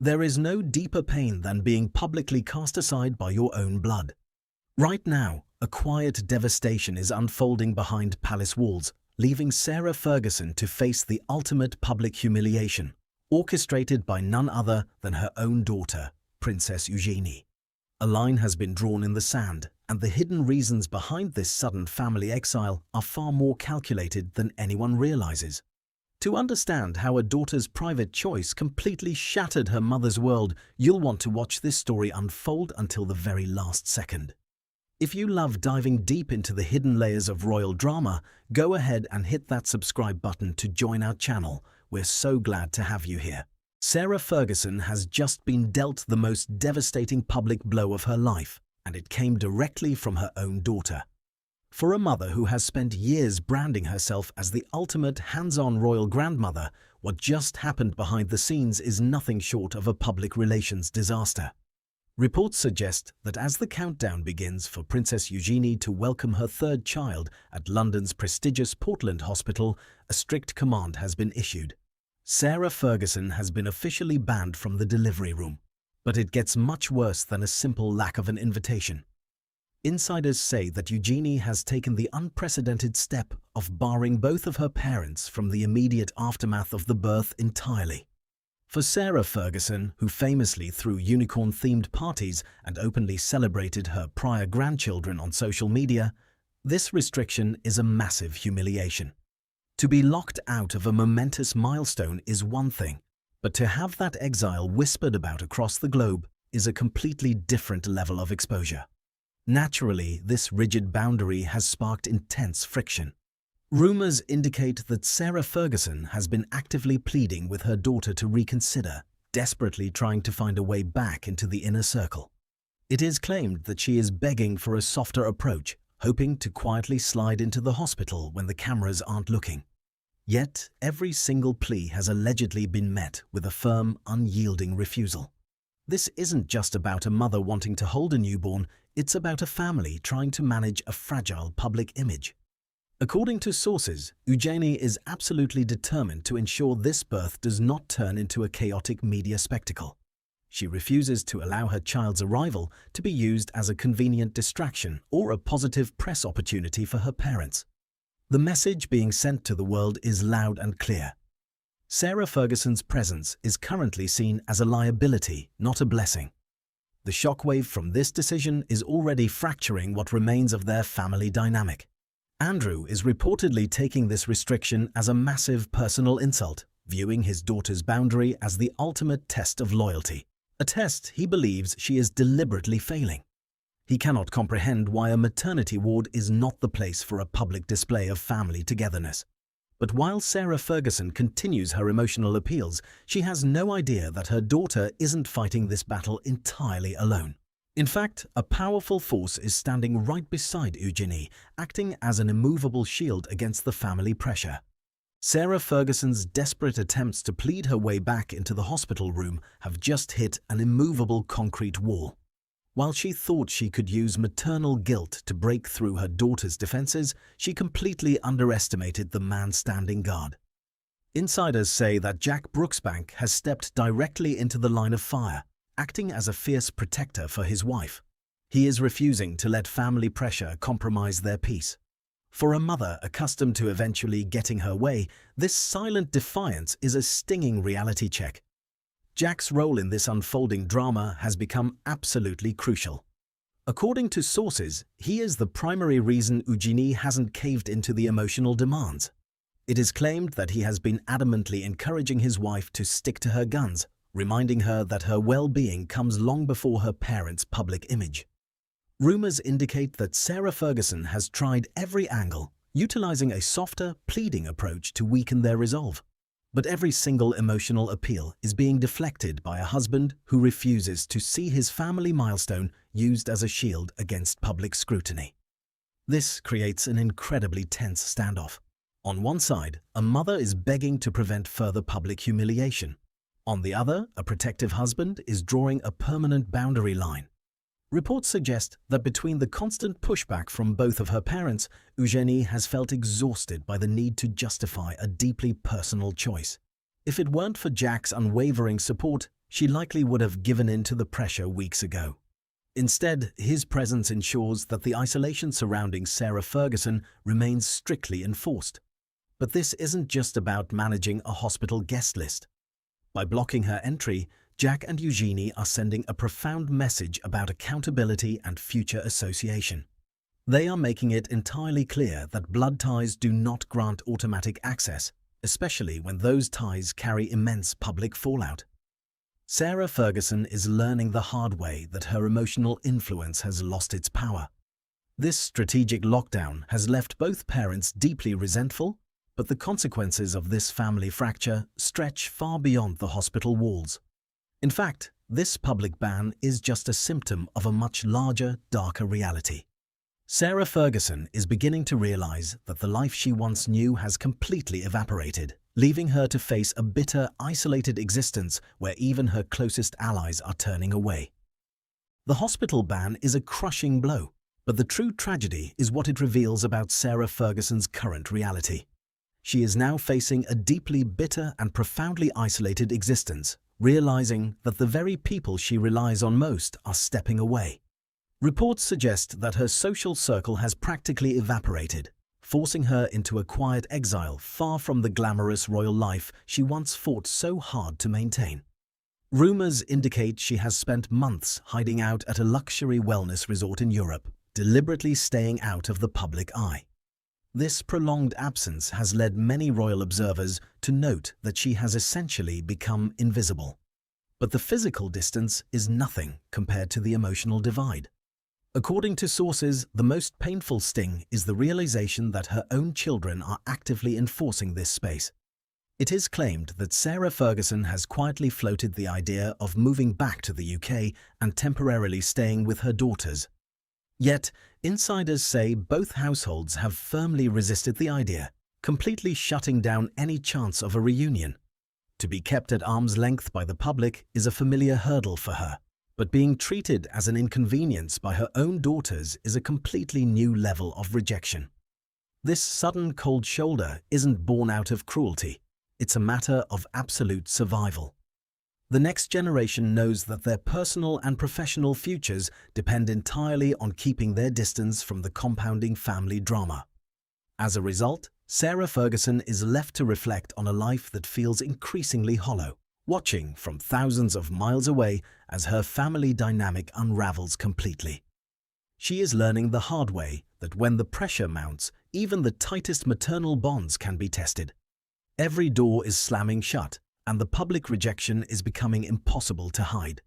There is no deeper pain than being publicly cast aside by your own blood. Right now, a quiet devastation is unfolding behind palace walls, leaving Sarah Ferguson to face the ultimate public humiliation, orchestrated by none other than her own daughter, Princess Eugenie. A line has been drawn in the sand, and the hidden reasons behind this sudden family exile are far more calculated than anyone realizes. To understand how a daughter's private choice completely shattered her mother's world, you'll want to watch this story unfold until the very last second. If you love diving deep into the hidden layers of royal drama, go ahead and hit that subscribe button to join our channel. We're so glad to have you here. Sarah Ferguson has just been dealt the most devastating public blow of her life, and it came directly from her own daughter. For a mother who has spent years branding herself as the ultimate hands-on royal grandmother, what just happened behind the scenes is nothing short of a public relations disaster. Reports suggest that as the countdown begins for Princess Eugenie to welcome her third child at London's prestigious Portland Hospital, a strict command has been issued. Sarah Ferguson has been officially banned from the delivery room. But it gets much worse than a simple lack of an invitation. Insiders say that Eugenie has taken the unprecedented step of barring both of her parents from the immediate aftermath of the birth entirely. For Sarah Ferguson, who famously threw unicorn-themed parties and openly celebrated her prior grandchildren on social media, this restriction is a massive humiliation. To be locked out of a momentous milestone is one thing, but to have that exile whispered about across the globe is a completely different level of exposure. Naturally, this rigid boundary has sparked intense friction. Rumors indicate that Sarah Ferguson has been actively pleading with her daughter to reconsider, desperately trying to find a way back into the inner circle. It is claimed that she is begging for a softer approach, hoping to quietly slide into the hospital when the cameras aren't looking. Yet, every single plea has allegedly been met with a firm, unyielding refusal. This isn't just about a mother wanting to hold a newborn, it's about a family trying to manage a fragile public image. According to sources, Eugenie is absolutely determined to ensure this birth does not turn into a chaotic media spectacle. She refuses to allow her child's arrival to be used as a convenient distraction or a positive press opportunity for her parents. The message being sent to the world is loud and clear. Sarah Ferguson's presence is currently seen as a liability, not a blessing. The shockwave from this decision is already fracturing what remains of their family dynamic. Andrew is reportedly taking this restriction as a massive personal insult, viewing his daughter's boundary as the ultimate test of loyalty, a test he believes she is deliberately failing. He cannot comprehend why a maternity ward is not the place for a public display of family togetherness. But while Sarah Ferguson continues her emotional appeals, she has no idea that her daughter isn't fighting this battle entirely alone. In fact, a powerful force is standing right beside Eugenie, acting as an immovable shield against the family pressure. Sarah Ferguson's desperate attempts to plead her way back into the hospital room have just hit an immovable concrete wall. While she thought she could use maternal guilt to break through her daughter's defenses, she completely underestimated the man standing guard. Insiders say that Jack Brooksbank has stepped directly into the line of fire, acting as a fierce protector for his wife. He is refusing to let family pressure compromise their peace. For a mother accustomed to eventually getting her way, this silent defiance is a stinging reality check. Jack's role in this unfolding drama has become absolutely crucial. According to sources, he is the primary reason Eugenie hasn't caved into the emotional demands. It is claimed that he has been adamantly encouraging his wife to stick to her guns, reminding her that her well-being comes long before her parents' public image. Rumors indicate that Sarah Ferguson has tried every angle, utilizing a softer, pleading approach to weaken their resolve. But every single emotional appeal is being deflected by a husband who refuses to see his family milestone used as a shield against public scrutiny. This creates an incredibly tense standoff. On one side, a mother is begging to prevent further public humiliation. On the other, a protective husband is drawing a permanent boundary line. Reports suggest that between the constant pushback from both of her parents, Eugenie has felt exhausted by the need to justify a deeply personal choice. If it weren't for Jack's unwavering support, she likely would have given in to the pressure weeks ago. Instead, his presence ensures that the isolation surrounding Sarah Ferguson remains strictly enforced. But this isn't just about managing a hospital guest list. By blocking her entry, Jack and Eugenie are sending a profound message about accountability and future association. They are making it entirely clear that blood ties do not grant automatic access, especially when those ties carry immense public fallout. Sarah Ferguson is learning the hard way that her emotional influence has lost its power. This strategic lockdown has left both parents deeply resentful, but the consequences of this family fracture stretch far beyond the hospital walls. In fact, this public ban is just a symptom of a much larger, darker reality. Sarah Ferguson is beginning to realize that the life she once knew has completely evaporated, leaving her to face a bitter, isolated existence where even her closest allies are turning away. The hospital ban is a crushing blow, but the true tragedy is what it reveals about Sarah Ferguson's current reality. She is now facing a deeply bitter and profoundly isolated existence, realizing that the very people she relies on most are stepping away. Reports suggest that her social circle has practically evaporated, forcing her into a quiet exile far from the glamorous royal life she once fought so hard to maintain. Rumors indicate she has spent months hiding out at a luxury wellness resort in Europe, deliberately staying out of the public eye. This prolonged absence has led many royal observers to note that she has essentially become invisible. But the physical distance is nothing compared to the emotional divide. According to sources, the most painful sting is the realization that her own children are actively enforcing this space. It is claimed that Sarah Ferguson has quietly floated the idea of moving back to the UK and temporarily staying with her daughters. Yet, insiders say both households have firmly resisted the idea, completely shutting down any chance of a reunion. To be kept at arm's length by the public is a familiar hurdle for her, but being treated as an inconvenience by her own daughters is a completely new level of rejection. This sudden cold shoulder isn't born out of cruelty. It's a matter of absolute survival. The next generation knows that their personal and professional futures depend entirely on keeping their distance from the compounding family drama. As a result, Sarah Ferguson is left to reflect on a life that feels increasingly hollow, watching from thousands of miles away as her family dynamic unravels completely. She is learning the hard way that when the pressure mounts, even the tightest maternal bonds can be tested. Every door is slamming shut, and the public rejection is becoming impossible to hide.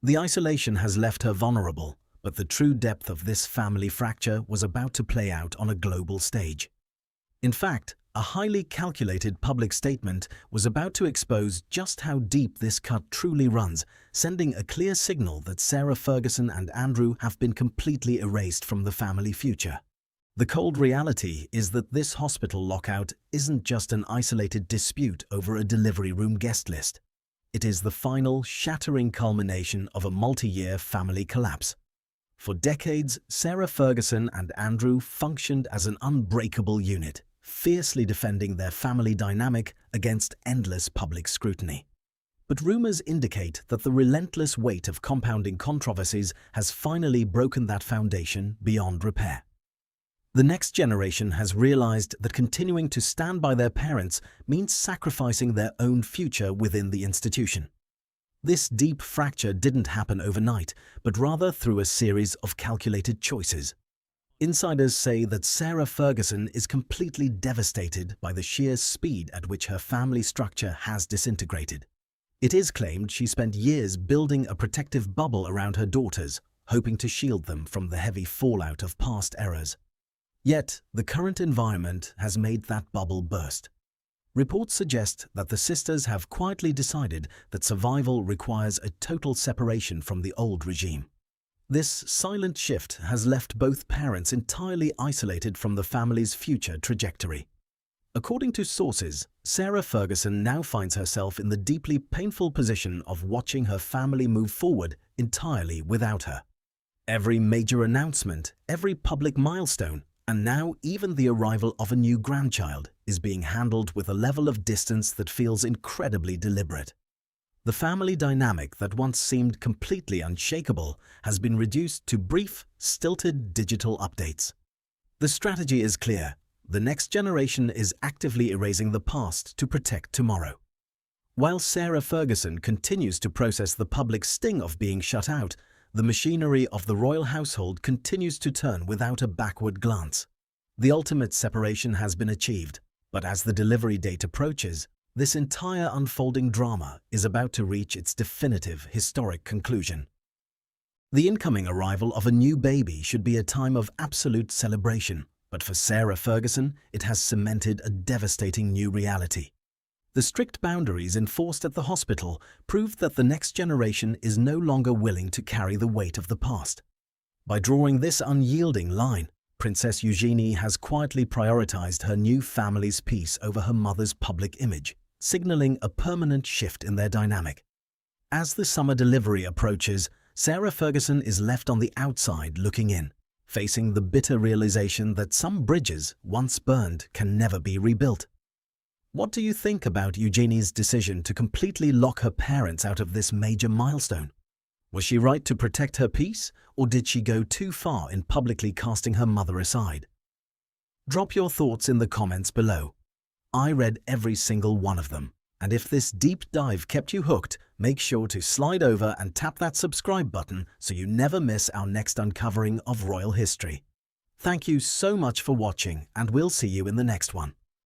The isolation has left her vulnerable, but the true depth of this family fracture was about to play out on a global stage. In fact, a highly calculated public statement was about to expose just how deep this cut truly runs, sending a clear signal that Sarah Ferguson and Andrew have been completely erased from the family future. The cold reality is that this hospital lockout isn't just an isolated dispute over a delivery room guest list. It is the final, shattering culmination of a multi-year family collapse. For decades, Sarah Ferguson and Andrew functioned as an unbreakable unit, fiercely defending their family dynamic against endless public scrutiny. But rumors indicate that the relentless weight of compounding controversies has finally broken that foundation beyond repair. The next generation has realized that continuing to stand by their parents means sacrificing their own future within the institution. This deep fracture didn't happen overnight, but rather through a series of calculated choices. Insiders say that Sarah Ferguson is completely devastated by the sheer speed at which her family structure has disintegrated. It is claimed she spent years building a protective bubble around her daughters, hoping to shield them from the heavy fallout of past errors. Yet, the current environment has made that bubble burst. Reports suggest that the sisters have quietly decided that survival requires a total separation from the old regime. This silent shift has left both parents entirely isolated from the family's future trajectory. According to sources, Sarah Ferguson now finds herself in the deeply painful position of watching her family move forward entirely without her. Every major announcement, every public milestone, and now even the arrival of a new grandchild is being handled with a level of distance that feels incredibly deliberate. The family dynamic that once seemed completely unshakable has been reduced to brief, stilted digital updates. The strategy is clear. The next generation is actively erasing the past to protect tomorrow. While Sarah Ferguson continues to process the public sting of being shut out, the machinery of the royal household continues to turn without a backward glance. The ultimate separation has been achieved, but as the delivery date approaches, this entire unfolding drama is about to reach its definitive historic conclusion. The incoming arrival of a new baby should be a time of absolute celebration, but for Sarah Ferguson, it has cemented a devastating new reality. The strict boundaries enforced at the hospital proved that the next generation is no longer willing to carry the weight of the past. By drawing this unyielding line, Princess Eugenie has quietly prioritized her new family's peace over her mother's public image, signaling a permanent shift in their dynamic. As the summer delivery approaches, Sarah Ferguson is left on the outside looking in, facing the bitter realization that some bridges once burned can never be rebuilt. What do you think about Eugenie's decision to completely lock her parents out of this major milestone? Was she right to protect her peace, or did she go too far in publicly casting her mother aside? Drop your thoughts in the comments below. I read every single one of them, and if this deep dive kept you hooked, make sure to slide over and tap that subscribe button so you never miss our next uncovering of royal history. Thank you so much for watching, and we'll see you in the next one.